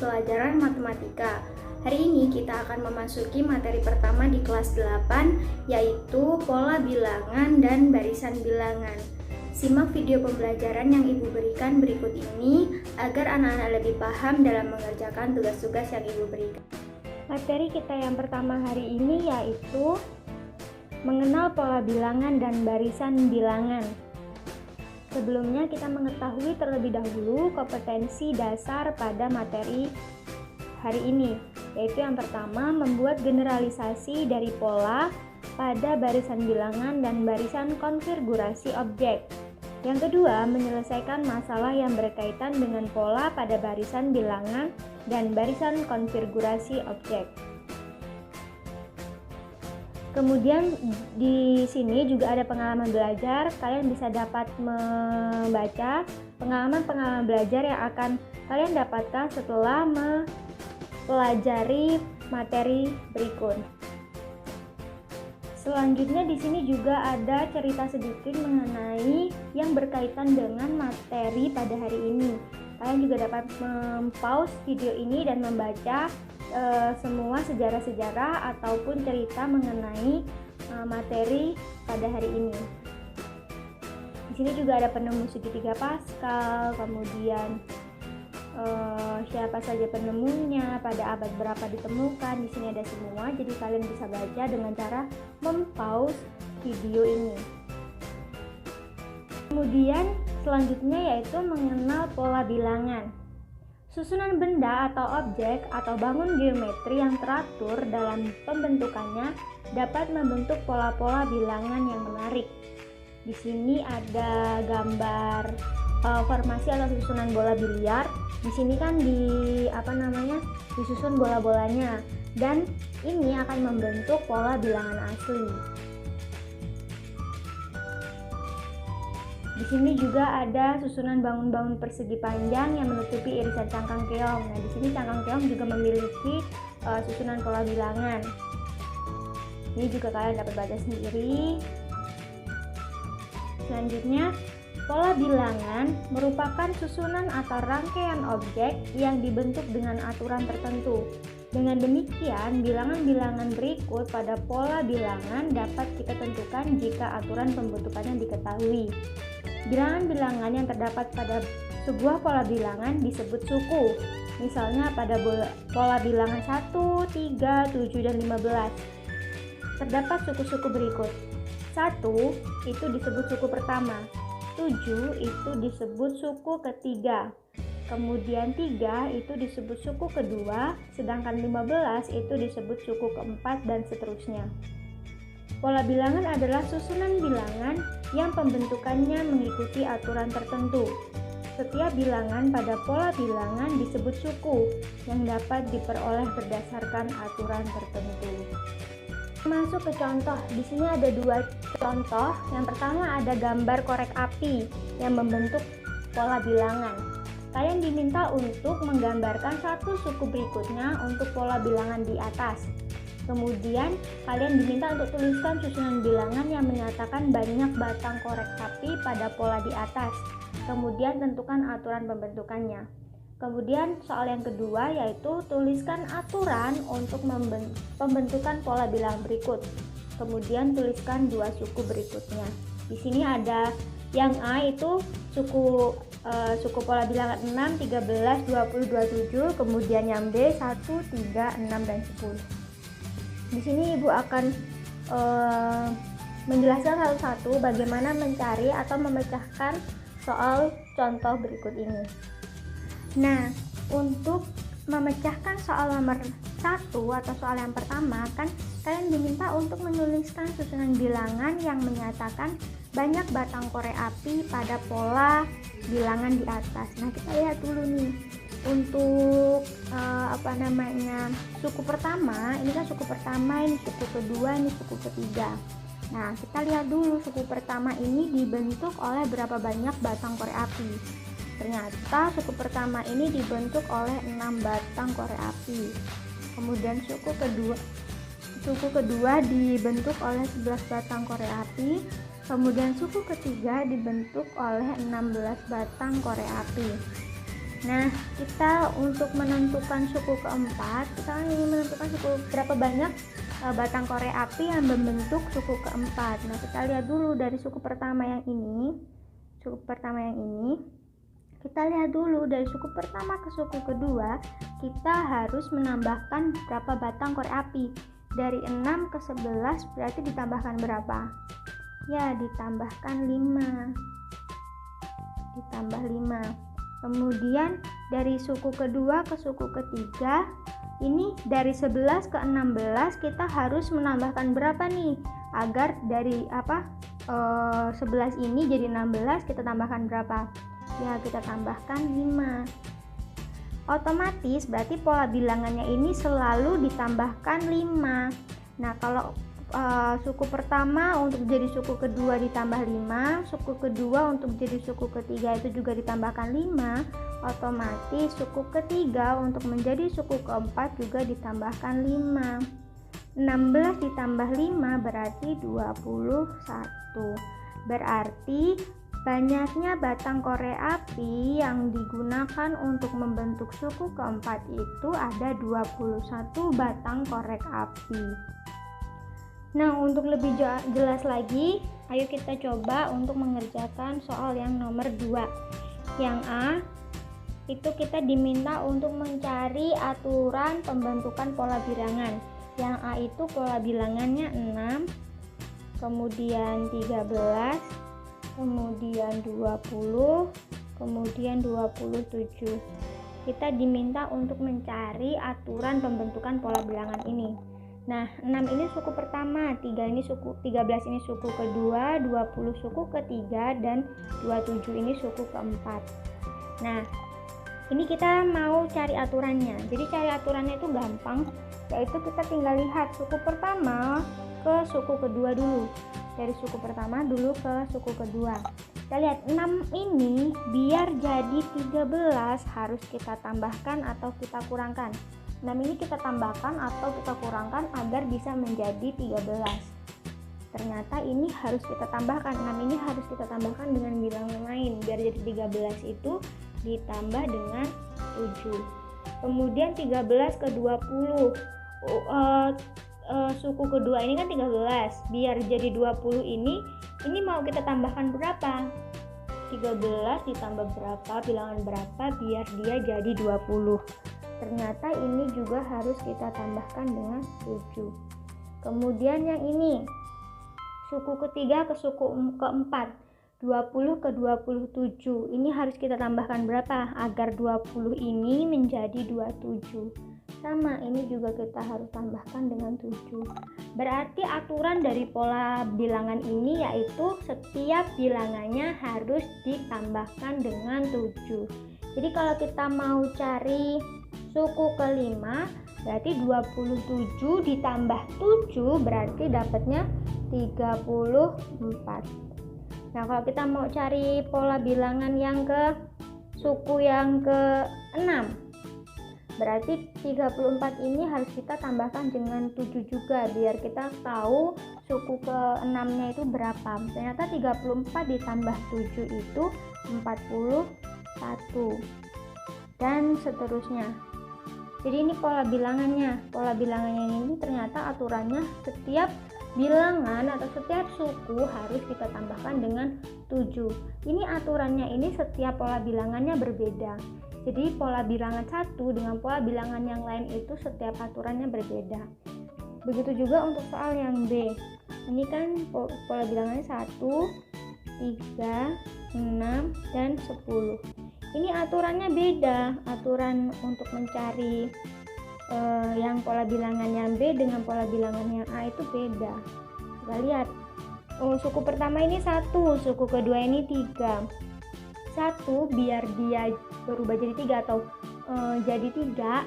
pembelajaran matematika. Hari ini kita akan memasuki materi pertama di kelas 8, yaitu pola bilangan dan barisan bilangan. Simak video pembelajaran yang Ibu berikan berikut ini agar anak-anak lebih paham dalam mengerjakan tugas-tugas yang Ibu berikan. Materi kita yang pertama hari ini yaitu mengenal pola bilangan dan barisan bilangan. Sebelumnya kita mengetahui terlebih dahulu kompetensi dasar pada materi hari ini, yaitu yang pertama membuat generalisasi dari pola pada barisan bilangan dan barisan konfigurasi objek. Yang kedua, menyelesaikan masalah yang berkaitan dengan pola pada barisan bilangan dan barisan konfigurasi objek. Kemudian di sini juga ada pengalaman belajar. Kalian bisa dapat membaca pengalaman belajar yang akan kalian dapatkan setelah mempelajari materi berikut. Selanjutnya di sini juga ada cerita sedikit mengenai yang berkaitan dengan materi pada hari ini. Kalian juga dapat mempause video ini dan membaca semua sejarah-sejarah ataupun cerita mengenai materi pada hari ini. Di sini juga ada penemu segitiga Pascal, kemudian siapa saja penemunya, pada abad berapa ditemukan. Di sini ada semua, jadi kalian bisa baca dengan cara mempause video ini. Kemudian selanjutnya yaitu mengenal pola bilangan. Susunan benda atau objek atau bangun geometri yang teratur dalam pembentukannya dapat membentuk pola-pola bilangan yang menarik. Di sini ada gambar formasi atau susunan bola biliar. Di sini kan disusun bola-bolanya, dan ini akan membentuk pola bilangan asli. Di sini juga ada susunan bangun-bangun persegi panjang yang menutupi irisan cangkang keong. Nah, di sini cangkang keong juga memiliki susunan pola bilangan. Ini juga kalian dapat baca sendiri. Selanjutnya, pola bilangan merupakan susunan atau rangkaian objek yang dibentuk dengan aturan tertentu. Dengan demikian, bilangan-bilangan berikut pada pola bilangan dapat kita tentukan jika aturan pembentukannya diketahui. Bilangan-bilangan yang terdapat pada sebuah pola bilangan disebut suku. Misalnya pada pola bilangan 1, 3, 7, dan 15. Terdapat suku-suku berikut. 1 itu disebut suku pertama, 7 itu disebut suku ketiga, kemudian 3 itu disebut suku kedua, sedangkan 15 itu disebut suku keempat, dan seterusnya. Pola bilangan adalah susunan bilangan yang pembentukannya mengikuti aturan tertentu. Setiap bilangan pada pola bilangan disebut suku yang dapat diperoleh berdasarkan aturan tertentu. Masuk ke contoh. Di sini ada dua contoh. Yang pertama ada gambar korek api yang membentuk pola bilangan. Kalian diminta untuk menggambarkan satu suku berikutnya untuk pola bilangan di atas. Kemudian kalian diminta untuk tuliskan susunan bilangan yang menyatakan banyak batang korek api pada pola di atas. Kemudian tentukan aturan pembentukannya. Kemudian soal yang kedua yaitu tuliskan aturan untuk pembentukan pola bilangan berikut. Kemudian tuliskan dua suku berikutnya. Di sini ada yang A itu suku pola bilangan 6, 13, 20, 27. Kemudian yang B 1, 3, 6, dan 10. Di sini Ibu akan menjelaskan satu-satu bagaimana mencari atau memecahkan soal contoh berikut ini. Nah, untuk memecahkan soal nomor 1 atau soal yang pertama, kan kalian diminta untuk menuliskan susunan bilangan yang menyatakan banyak batang korek api pada pola bilangan di atas. Nah, kita lihat dulu nih. Untuk suku pertama, ini kan suku pertama, ini suku kedua, ini suku ketiga. Nah, kita lihat dulu suku pertama ini dibentuk oleh berapa banyak batang korek api. Ternyata suku pertama ini dibentuk oleh 6 batang korek api. Kemudian suku kedua dibentuk oleh 11 batang korek api. Kemudian suku ketiga dibentuk oleh 16 batang korek api. Nah, kita untuk menentukan suku keempat, kita ingin menentukan suku berapa banyak batang korek api yang membentuk suku keempat. Nah, kita lihat dulu dari suku pertama yang ini. Kita lihat dulu dari suku pertama ke suku kedua, kita harus menambahkan berapa batang korek api. Dari 6 ke 11 berarti ditambahkan berapa? Ya, ditambahkan 5. Ditambah 5. Kemudian dari suku kedua ke suku ketiga, ini dari 11 ke 16 kita harus menambahkan berapa nih? Agar dari 11 ini jadi 16, kita tambahkan berapa? Ya, kita tambahkan 5. Otomatis berarti pola bilangannya ini selalu ditambahkan 5. Nah, kalau suku pertama untuk jadi suku kedua ditambah 5, suku kedua untuk jadi suku ketiga itu juga ditambahkan 5, otomatis suku ketiga untuk menjadi suku keempat juga ditambahkan 5. 16 ditambah 5 berarti 21. Berarti banyaknya batang korek api yang digunakan untuk membentuk suku keempat itu ada 21 batang korek api. Nah, untuk lebih jelas lagi, ayo kita coba untuk mengerjakan soal yang nomor 2. Yang A, itu kita diminta untuk mencari aturan pembentukan pola bilangan. Yang A itu pola bilangannya 6, kemudian 13, kemudian 20, kemudian 27. Kita diminta untuk mencari aturan pembentukan pola bilangan ini. Nah, 6 ini suku pertama, 13 ini suku kedua, 20 suku ketiga, dan 27 ini suku keempat. Nah, ini kita mau cari aturannya. Jadi cari aturannya itu gampang, yaitu kita tinggal lihat suku pertama ke suku kedua dulu. Dari suku pertama dulu ke suku kedua. Kita lihat 6 ini biar jadi 13 harus kita tambahkan atau kita kurangkan. 6 ini kita tambahkan atau kita kurangkan agar bisa menjadi 13. Ternyata ini harus kita tambahkan, 6 ini harus kita tambahkan dengan bilangan lain. Biar jadi 13 itu ditambah dengan 7. Kemudian 13 ke 20. Suku kedua ini kan 13. Biar jadi 20 ini mau kita tambahkan berapa? 13 ditambah berapa, bilangan berapa biar dia jadi 20. Ternyata ini juga harus kita tambahkan dengan 7. Kemudian yang ini, suku ketiga ke suku keempat, 20 ke 27. Ini harus kita tambahkan berapa agar 20 ini menjadi 27. Sama, ini juga kita harus tambahkan dengan 7. Berarti aturan dari pola bilangan ini yaitu setiap bilangannya harus ditambahkan dengan 7. Jadi kalau kita mau cari suku kelima, berarti 27 ditambah 7 berarti dapatnya 34. Nah, kalau kita mau cari pola bilangan yang ke suku yang ke-6, berarti 34 ini harus kita tambahkan dengan 7 juga biar kita tahu suku ke-6-nya itu berapa. Ternyata 34 ditambah 7 itu 41 dan seterusnya. Jadi ini pola bilangannya. Pola bilangannya ini ternyata aturannya setiap bilangan atau setiap suku harus kita tambahkan dengan 7. Ini aturannya ini setiap pola bilangannya berbeda. Jadi pola bilangan satu dengan pola bilangan yang lain itu setiap aturannya berbeda. Begitu juga untuk soal yang B. Ini kan pola bilangannya 1, 3, 6, dan 10. Ini aturannya beda. Aturan untuk mencari yang pola bilangannya B dengan pola bilangannya A itu beda. Kita lihat. Suku pertama ini 1, suku kedua ini 3. 1 biar dia berubah jadi 3 atau jadi 3.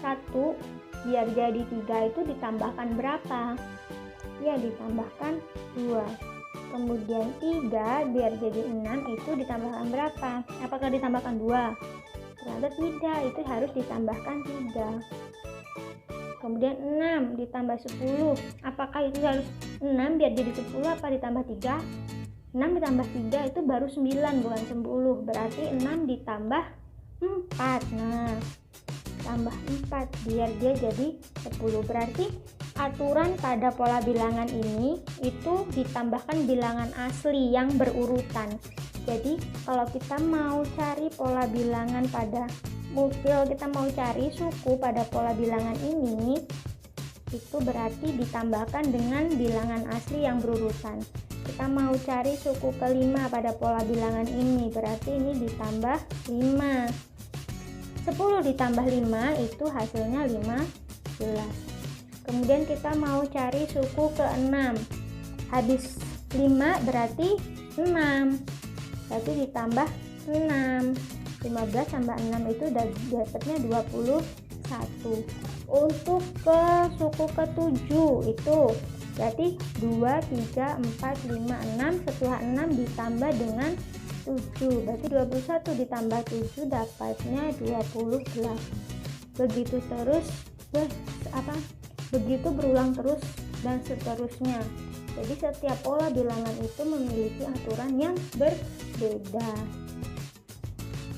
1 biar jadi 3 itu ditambahkan berapa? Ya, ditambahkan 2. Kemudian 3 biar jadi 6 itu ditambahkan berapa? Apakah ditambahkan 2? Ternyata tidak, itu harus ditambahkan 3. Kemudian 6 ditambah 10. Apakah itu harus 6 biar jadi 10 apa ditambah 3? 6 ditambah 3 itu baru 9 bukan 10. Berarti 6 ditambah 4. Nah, tambah 4 biar dia jadi 10. Berarti aturan pada pola bilangan ini itu ditambahkan bilangan asli yang berurutan. Jadi kalau kita mau cari pola bilangan pada kita mau cari suku pada pola bilangan ini, itu berarti ditambahkan dengan bilangan asli yang berurutan. Kita mau cari suku kelima pada pola bilangan ini, berarti ini ditambah 5. 10 ditambah 5 itu hasilnya 15. Kemudian kita mau cari suku ke-6. Habis 5 berarti 6. Berarti ditambah 6. 15 tambah 6 itu dapatnya 21. Untuk ke suku ke-7 itu berarti 2, 3, 4, 5, 6. Setelah 6 ditambah dengan 7. Berarti 21 ditambah 7 dapatnya 28. Begitu terus begitu berulang terus dan seterusnya. Jadi setiap pola bilangan itu memiliki aturan yang berbeda.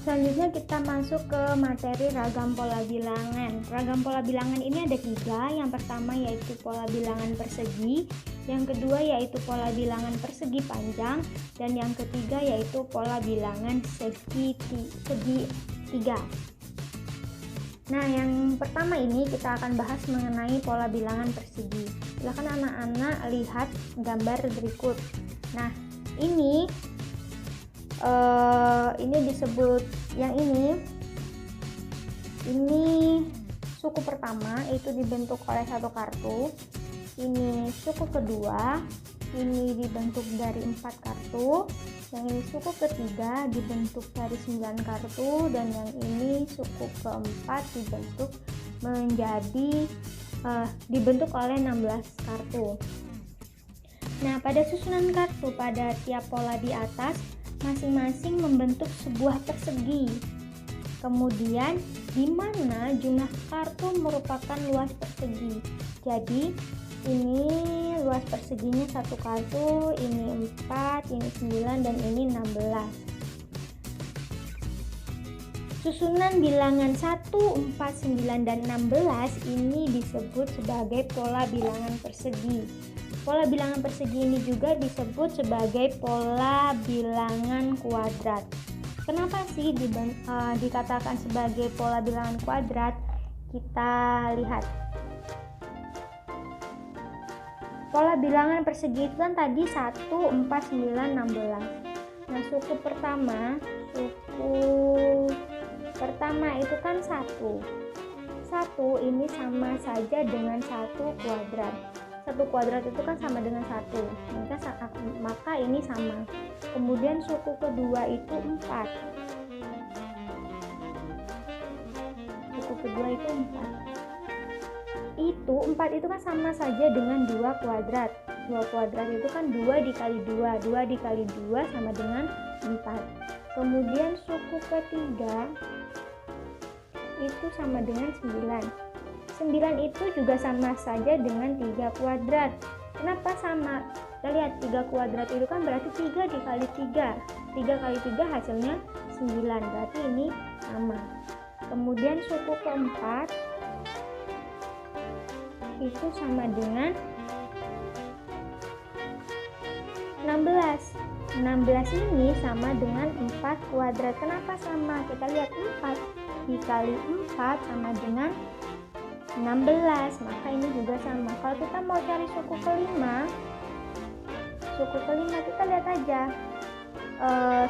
Selanjutnya kita masuk ke materi ragam pola bilangan. Ragam pola bilangan ini ada 3. Yang pertama yaitu pola bilangan persegi, yang kedua yaitu pola bilangan persegi panjang, dan yang ketiga yaitu pola bilangan segi 3. Nah, yang pertama ini kita akan bahas mengenai pola bilangan persegi. Silakan anak-anak lihat gambar berikut. Nah, ini disebut yang ini suku pertama itu dibentuk oleh satu kartu. Ini suku kedua, ini dibentuk dari 4 kartu. Yang ini suku ketiga dibentuk dari 9 kartu, dan yang ini suku keempat dibentuk oleh 16 kartu. Nah, pada susunan kartu pada tiap pola di atas masing-masing membentuk sebuah persegi. Kemudian di mana jumlah kartu merupakan luas persegi. Jadi ini luas perseginya satu kartu, ini 4, ini 9, dan ini 16. Susunan bilangan 1, 4, 9, dan 16 ini disebut sebagai pola bilangan persegi. Pola bilangan persegi ini juga disebut sebagai pola bilangan kuadrat. Kenapa sih dikatakan sebagai pola bilangan kuadrat? Kita lihat. Pola bilangan persegi itu kan tadi 1, 4, 9, 16. Nah, suku pertama itu kan 1. 1 ini sama saja dengan 1 kuadrat. 1 kuadrat itu kan sama dengan 1. Maka ini sama. Kemudian suku kedua itu 4. Suku kedua itu 4. 4 itu kan sama saja dengan 2 kuadrat. 2 kuadrat itu kan 2 dikali 2. 2 dikali 2 sama dengan 4. Kemudian suku ketiga itu sama dengan 9. 9 itu juga sama saja dengan 3 kuadrat. Kenapa sama? Kita lihat 3 kuadrat itu kan berarti 3 dikali 3. 3 kali 3 hasilnya 9. Berarti ini sama. Kemudian suku keempat itu sama dengan 16. 16 ini sama dengan 4 kuadrat. Kenapa sama? Kita lihat 4 dikali 4 sama dengan 16. Maka ini juga sama. Kalau kita mau cari suku kelima kita lihat aja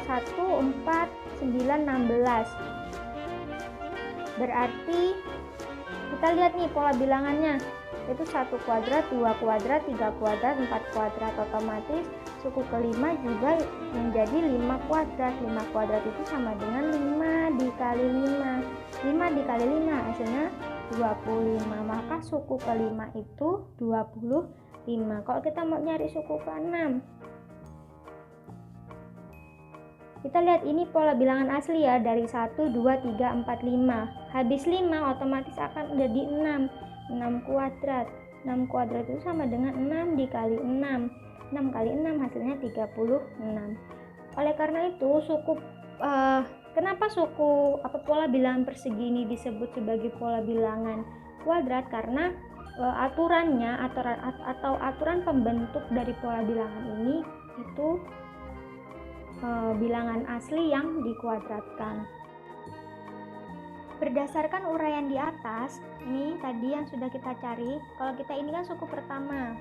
1, 4, 9, 16. Berarti kita lihat nih pola bilangannya, itu 1 kuadrat, 2 kuadrat, 3 kuadrat, 4 kuadrat. Otomatis suku kelima juga menjadi 5 kuadrat. 5 kuadrat itu sama dengan 5 dikali 5. 5 dikali 5 hasilnya 25. Maka suku kelima itu 25. Kalau kita mau nyari suku ke-6, kita lihat ini pola bilangan asli ya, dari 1, 2, 3, 4, 5. Habis 5 otomatis akan jadi 6. 6 kuadrat. 6 kuadrat itu sama dengan 6 dikali 6. 6 kali 6 hasilnya 36. Oleh karena itu Kenapa pola bilangan persegi ini disebut sebagai pola bilangan kuadrat? Karena aturannya atau aturan pembentuk dari pola bilangan ini itu bilangan asli yang dikuadratkan. Berdasarkan uraian di atas, ini tadi yang sudah kita cari. Kalau kita ini kan suku pertama,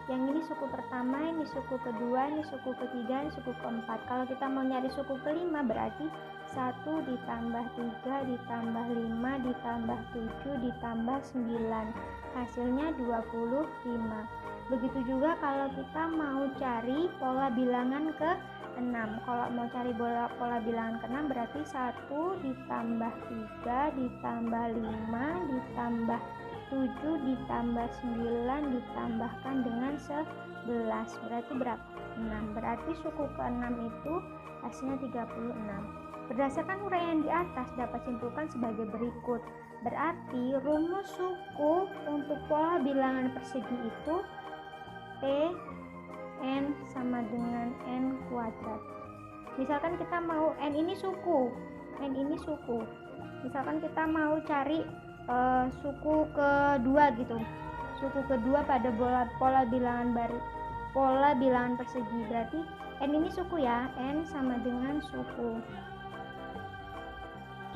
yang ini suku pertama, ini suku kedua, ini suku ketiga, ini suku keempat. Kalau kita mau nyari suku kelima, berarti 1 ditambah 3 ditambah 5 ditambah 7 ditambah 9, hasilnya 25. Begitu juga kalau kita mau cari pola bilangan ke 6. Kalau mau cari pola bilangan ke 6 berarti 1 ditambah 3 ditambah 5 ditambah 7 ditambah 9 ditambahkan dengan 11, berarti berapa? 6. Berarti suku ke-6 itu hasilnya 36. Berdasarkan uraian di atas dapat simpulkan sebagai berikut. Berarti rumus suku untuk pola bilangan persegi itu P N sama dengan N kuadrat. Misalkan kita mau N ini suku, misalkan kita mau cari suku kedua gitu, suku kedua pada pola bilangan persegi, berarti N ini suku ya, N sama dengan suku.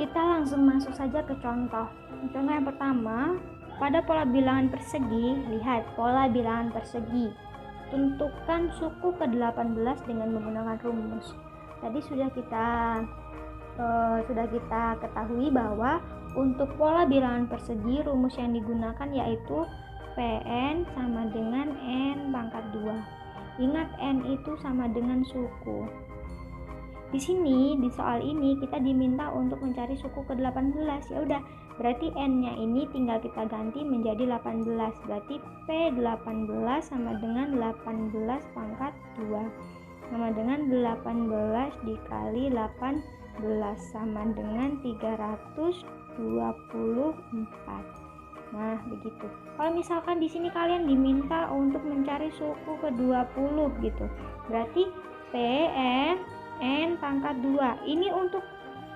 Kita langsung masuk saja ke contoh. Contoh yang pertama, pada pola bilangan persegi, lihat pola bilangan persegi. Tentukan suku ke-18 dengan menggunakan rumus. Tadi sudah kita ketahui bahwa untuk pola bilangan persegi rumus yang digunakan yaitu Pn sama dengan N pangkat 2. Ingat N itu sama dengan suku. Di sini di soal ini kita diminta untuk mencari suku ke-18. Ya udah, berarti N-nya ini tinggal kita ganti menjadi 18. Berarti P18 sama dengan 18 pangkat 2 sama dengan 18 dikali 18 sama dengan 324. Nah, begitu. Kalau misalkan di sini kalian diminta untuk mencari suku ke-20 gitu. Berarti N pangkat 2. Ini untuk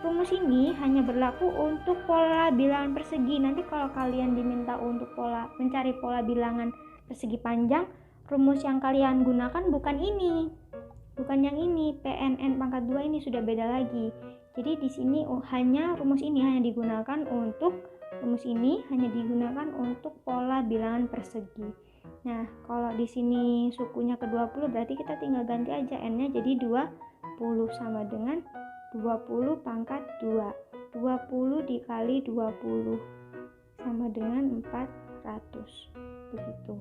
rumus ini hanya berlaku untuk pola bilangan persegi. Nanti kalau kalian diminta untuk mencari pola bilangan persegi panjang, rumus yang kalian gunakan bukan ini. Bukan yang ini, PNN pangkat 2 ini sudah beda lagi. Jadi di sini rumus ini hanya digunakan untuk pola bilangan persegi. Nah, kalau di sini sukunya ke-20 berarti kita tinggal ganti aja N-nya jadi 20 sama dengan 20 pangkat 2. 20 dikali 20 sama dengan 400. Begitu.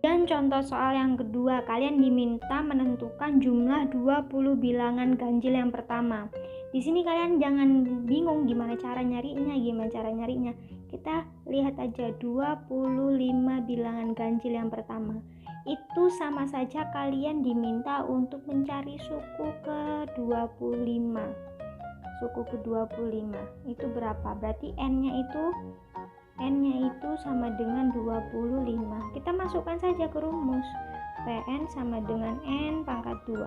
Dan contoh soal yang kedua, kalian diminta menentukan jumlah 20 bilangan ganjil yang pertama. Di sini kalian jangan bingung gimana cara nyarinya. Kita lihat aja 25 bilangan ganjil yang pertama. Itu sama saja kalian diminta untuk mencari suku ke-25. Suku ke-25 itu berapa? Berarti N-nya itu sama dengan 25. Kita masukkan saja ke rumus. Pn sama dengan N pangkat 2.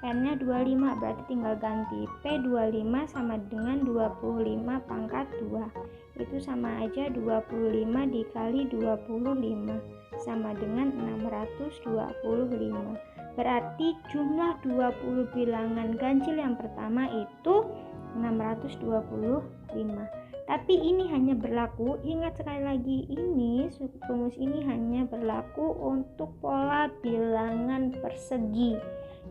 N-nya 25, berarti tinggal ganti P25 sama dengan 25 pangkat 2. Itu sama aja 25 dikali 25 sama dengan 625. Berarti jumlah 20 bilangan ganjil yang pertama itu 625. Tapi ini hanya berlaku, ingat sekali lagi, rumus ini hanya berlaku untuk pola bilangan persegi.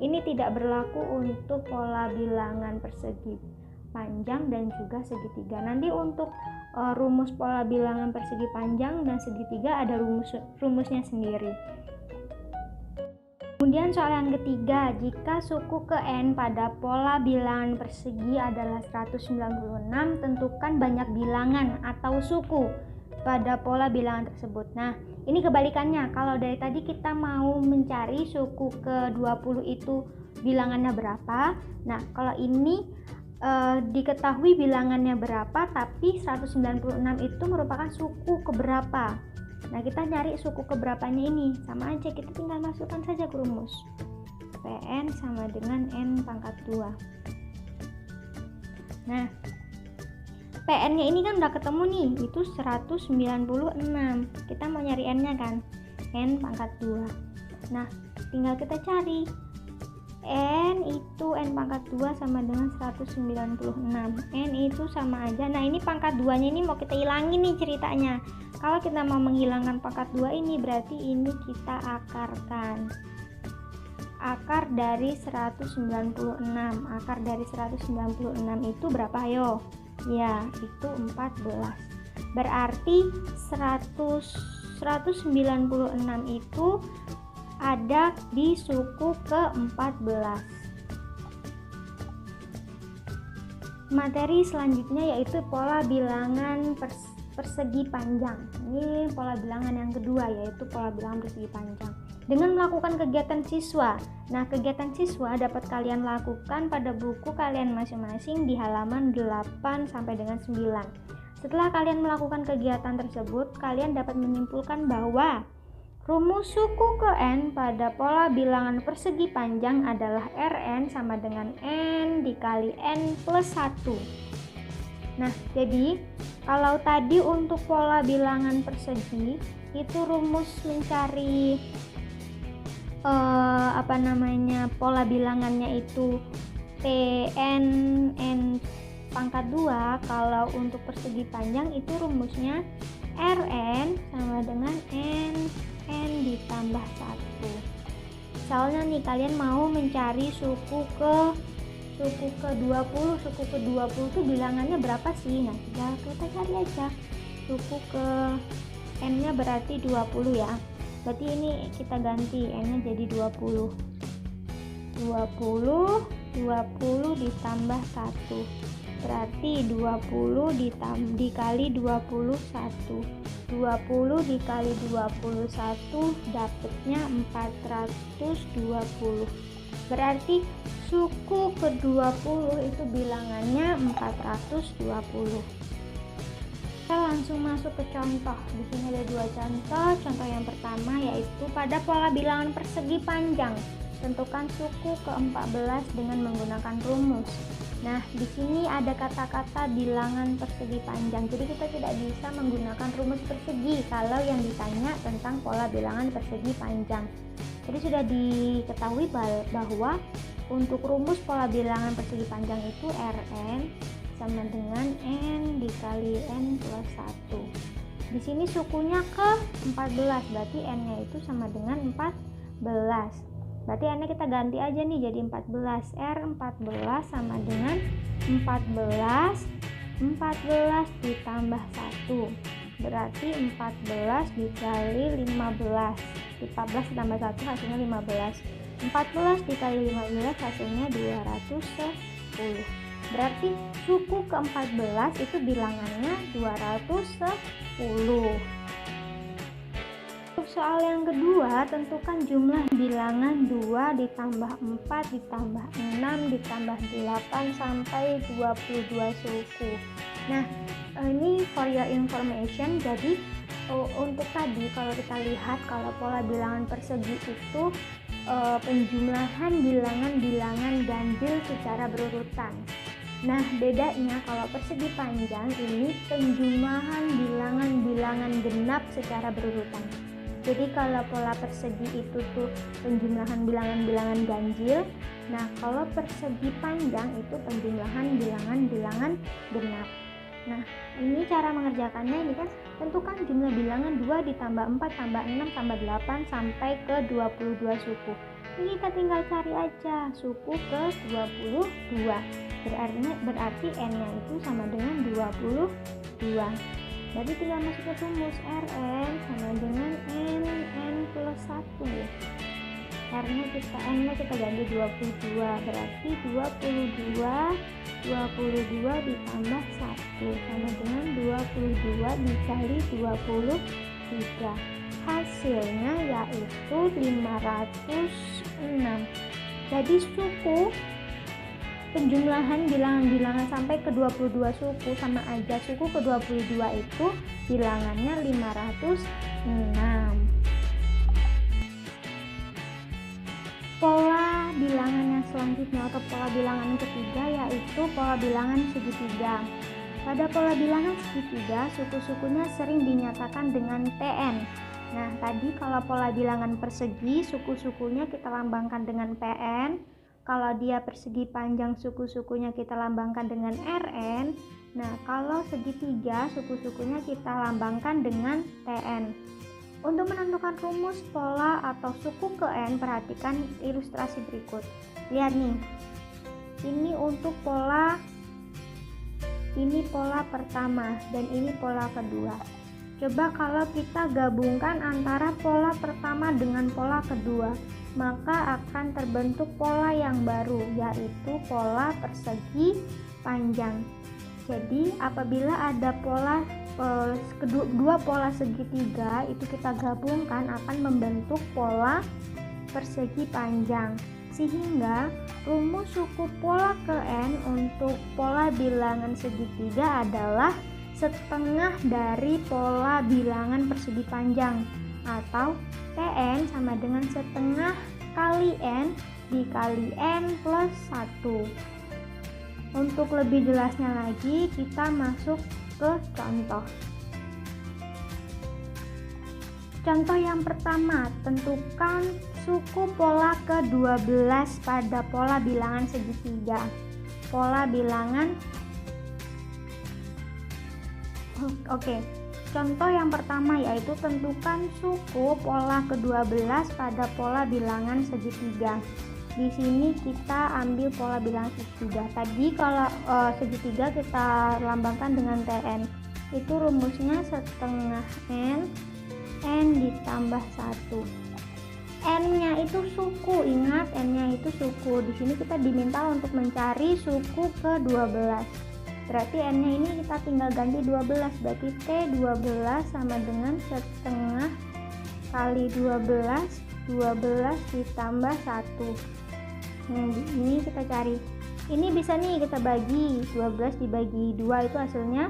Ini tidak berlaku untuk pola bilangan persegi panjang dan juga segitiga. Nanti untuk rumus pola bilangan persegi panjang dan segitiga ada rumusnya sendiri. Kemudian soal yang ketiga, jika suku ke N pada pola bilangan persegi adalah 196, tentukan banyak bilangan atau suku pada pola bilangan tersebut. Nah, ini kebalikannya. Kalau dari tadi kita mau mencari suku ke-20 itu bilangannya berapa. Nah, kalau ini diketahui bilangannya berapa, tapi 196 itu merupakan suku keberapa. Nah, kita nyari suku keberapanya ini. Sama aja, kita tinggal masukkan saja ke rumus. Pn sama dengan N pangkat 2. Nah, Pn nya ini kan udah ketemu nih, itu 196. Kita mau nyari N nya kan, N pangkat 2. Nah, tinggal kita cari N itu N pangkat 2 sama dengan 196. N itu sama aja. Nah, ini pangkat 2 nya ini mau kita hilangin nih ceritanya. Kalau kita mau menghilangkan pangkat 2 ini, berarti ini kita akarkan. Akar dari 196. Akar dari 196 itu berapa, ayo? Ya, itu 14. Berarti 196 itu ada di suku ke-14. Materi selanjutnya yaitu pola bilangan persegi panjang. Ini pola bilangan yang kedua, yaitu pola bilangan persegi panjang. Dengan melakukan kegiatan siswa. Nah, kegiatan siswa dapat kalian lakukan pada buku kalian masing-masing di halaman 8 sampai dengan 9. Setelah kalian melakukan kegiatan tersebut, kalian dapat menyimpulkan bahwa rumus suku ke N pada pola bilangan persegi panjang adalah Rn sama dengan N dikali N plus 1. Nah, jadi kalau tadi untuk pola bilangan persegi itu rumus mencari pola bilangannya itu Tn N pangkat 2. Kalau untuk persegi panjang itu rumusnya Rn sama dengan N ditambah 1. Misalnya nih, kalian mau mencari suku ke-20. Suku ke-20 itu bilangannya berapa sih? Nah, kita cari aja. Suku ke N nya berarti 20 ya. Berarti ini kita ganti N nya jadi 20 ditambah 1. Berarti 20 dikali 21. 20 dikali 21 dapatnya 420. Berarti suku ke-20 itu bilangannya 420. Kita langsung masuk ke contoh. Di sini ada 2 contoh. Contoh yang pertama yaitu pada pola bilangan persegi panjang. Tentukan suku ke-14 dengan menggunakan rumus. Nah, di sini ada kata-kata bilangan persegi panjang. Jadi kita tidak bisa menggunakan rumus persegi kalau yang ditanya tentang pola bilangan persegi panjang. Jadi sudah diketahui bahwa untuk rumus pola bilangan persegi panjang itu Rn sama dengan N dikali N plus 1. Di sini sukunya ke 14, berarti N-nya itu sama dengan 14. Berarti N-nya kita ganti aja nih jadi 14. R14 sama dengan 14 ditambah 1. Berarti 14 dikali 15. 14 ditambah 1 hasilnya 15. 14 dikali 15 hasilnya 210. Berarti suku ke-14 itu bilangannya 210. Untuk soal yang kedua, tentukan jumlah bilangan 2 ditambah 4 ditambah 6 ditambah 8 sampai 22 suku. Nah, ini for your information. Jadi untuk tadi kalau kita lihat, kalau pola bilangan persegi itu penjumlahan bilangan-bilangan ganjil secara berurutan. Nah, bedanya kalau persegi panjang ini penjumlahan bilangan-bilangan genap secara berurutan. Jadi kalau pola persegi itu tuh penjumlahan bilangan-bilangan ganjil. Nah, kalau persegi panjang itu penjumlahan bilangan-bilangan genap. Nah, ini cara mengerjakannya. Ini kan tentukan jumlah bilangan 2 ditambah 4 tambah 6 tambah 8 sampai ke 22 suku. Ini kita tinggal cari aja suku ke 22. Berarti N-nya itu sama dengan 22. Berarti tinggal masuk ke rumus Rn sama dengan N plus 1. N-nya kita ganti 22. Berarti 22 ditambah 1 sama dengan 22 dikali 23. Hasilnya yaitu 506. Jadi suku penjumlahan bilangan-bilangan sampai ke 22 suku sama aja. Suku ke 22 itu bilangannya 506. Pola selanjutnya atau pola bilangan ketiga, yaitu pola bilangan segitiga. Pada pola bilangan segitiga, suku-sukunya sering dinyatakan dengan Tn. Nah, tadi kalau pola bilangan persegi, suku-sukunya kita lambangkan dengan Pn. Kalau dia persegi panjang, suku-sukunya kita lambangkan dengan Rn. Nah, kalau segitiga, suku-sukunya kita lambangkan dengan Tn. Untuk menentukan rumus pola atau suku ke n, perhatikan ilustrasi berikut. Lihat nih, ini untuk pola, ini pola pertama dan ini pola kedua. Coba kalau kita gabungkan antara pola pertama dengan pola kedua, maka akan terbentuk pola yang baru, yaitu pola persegi panjang. Jadi apabila ada pola dua pola segitiga itu kita gabungkan akan membentuk pola persegi panjang, sehingga rumus suku pola ke n untuk pola bilangan segitiga adalah setengah dari pola bilangan persegi panjang, atau Tn sama dengan setengah kali n dikali n plus 1. Untuk lebih jelasnya lagi, kita masuk ke contoh. Contoh yang pertama, tentukan suku pola ke-12 pada pola bilangan segitiga. Pola bilangan Contoh yang pertama yaitu tentukan suku pola ke-12 pada pola bilangan segitiga. Di sini kita ambil pola bilangan segitiga. Tadi kalau segitiga kita lambangkan dengan Tn. Itu rumusnya setengah n ditambah 1. N-nya itu suku, ingat N-nya itu suku. Di sini kita diminta untuk mencari suku ke-12. Berarti N-nya ini kita tinggal ganti 12. Berarti T12 sama dengan setengah kali 12 ditambah 1. Nah, ini kita cari. Ini bisa nih kita bagi, 12 dibagi 2 itu hasilnya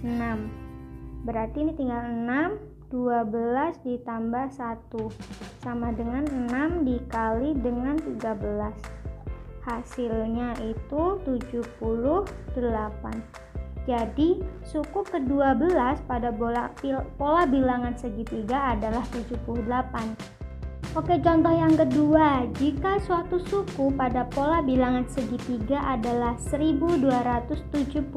6. Berarti ini tinggal 6, 12 ditambah 1 sama dengan 6 dikali dengan 13. Hasilnya itu 78. Jadi suku ke-12 pada pola bilangan segitiga adalah 78. Oke, contoh yang kedua, jika suatu suku pada pola bilangan segitiga adalah 1275,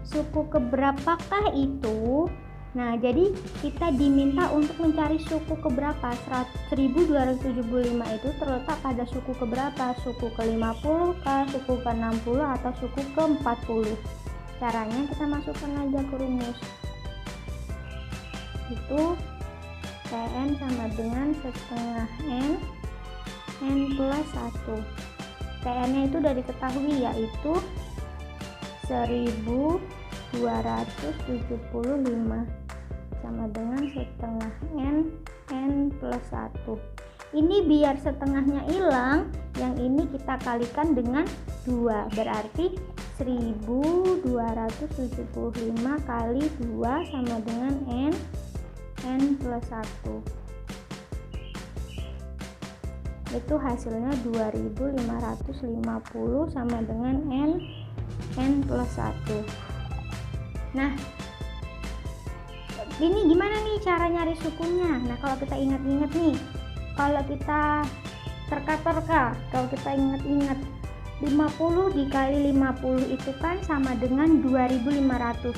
suku keberapakah itu? Nah, jadi kita diminta untuk mencari suku keberapa. 1275 itu terletak pada suku keberapa? Suku ke-50 kah, suku ke-60 atau suku ke-40? Caranya kita masukkan aja ke rumus. Itu Tn sama dengan setengah n plus 1. Tn nya itu udah diketahui, yaitu 1275 sama dengan setengah n plus 1. Ini biar setengahnya hilang, yang ini kita kalikan dengan 2, berarti 1275 kali 2 sama dengan n plus 1. Itu hasilnya 2550 sama dengan n plus 1. Nah, ini gimana nih cara nyari sukunya? Nah, kalau kita ingat-ingat nih, kalau kita terka-terka, kalau kita ingat-ingat 50 dikali 50 itu kan sama dengan 2500.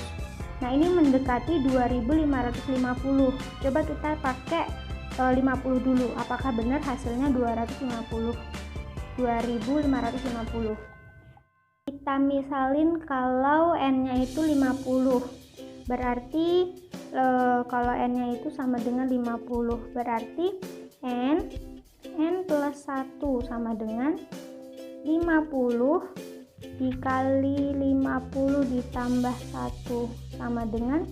Nah, ini mendekati 2550. Coba kita pakai 50 dulu. Apakah benar hasilnya 250? 2550. Kita misalin kalau n-nya itu 50. Berarti kalau n-nya itu sama dengan 50. Berarti n plus 1 sama dengan 50 dikali 50 ditambah 1 sama dengan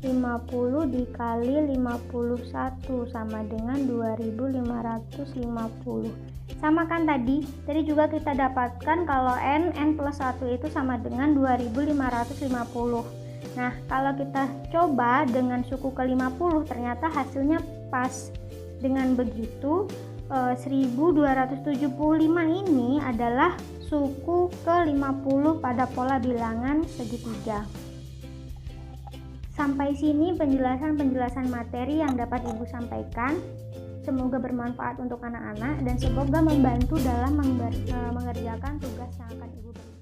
50 dikali 51 sama dengan 2550. Sama kan tadi juga kita dapatkan kalau n plus 1 itu sama dengan 2550. Nah, kalau kita coba dengan suku ke-50 ternyata hasilnya pas. Dengan begitu 1275 ini adalah suku ke-50 pada pola bilangan segitiga. Sampai sini penjelasan materi yang dapat Ibu sampaikan. Semoga bermanfaat untuk anak-anak dan semoga membantu dalam mengerjakan tugas yang akan Ibu berikan.